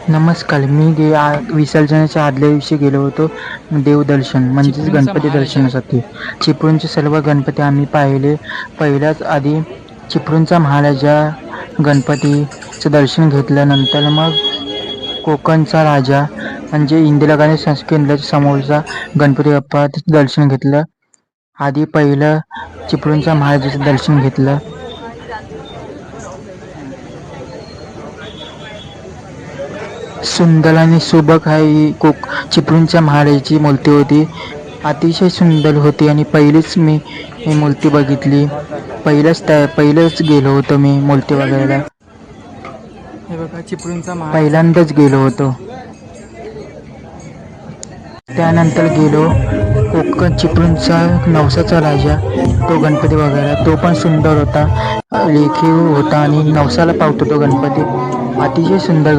नमस्कार. विसर्जनाच्या आदल्या दिवशी गेलो होतो देवदर्शन म्हणजेच गणपती दर्शनासाठी. चिपळूणचे सर्व गणपती आम्ही पाहिले. पहिल्याच आधी चिपळूणचा महाराजा गणपतीचं दर्शन घेतल्यानंतर मग कोकणचा राजा म्हणजे इंदिरा गांधी संस्कृती केंद्राच्या समोरचा गणपती बाप्पाचं दर्शन घेतलं. आधी पहिलं चिपळूणच्या महाराजाचं दर्शन घेतलं. सुंदर आणि सुबक ही चिपळूणच्या महाराजाची मूर्ती होती. अतिशय सुंदर होती आणि पहिलीच मी ही मूर्ती बघितली. पहिलंच गेलो होतो मी मूर्ती बघायला. हे बघा चिपळूणचा पहिल्यांदाच गेलो होतो. त्यानंतर गेलो कोकण चिपळूणचा नवसाचा राजा तो गणपती बघायला. तो पण सुंदर होता, रेखीव होता आणि नवसाला पावतो तो गणपती. अतिशय सुंदर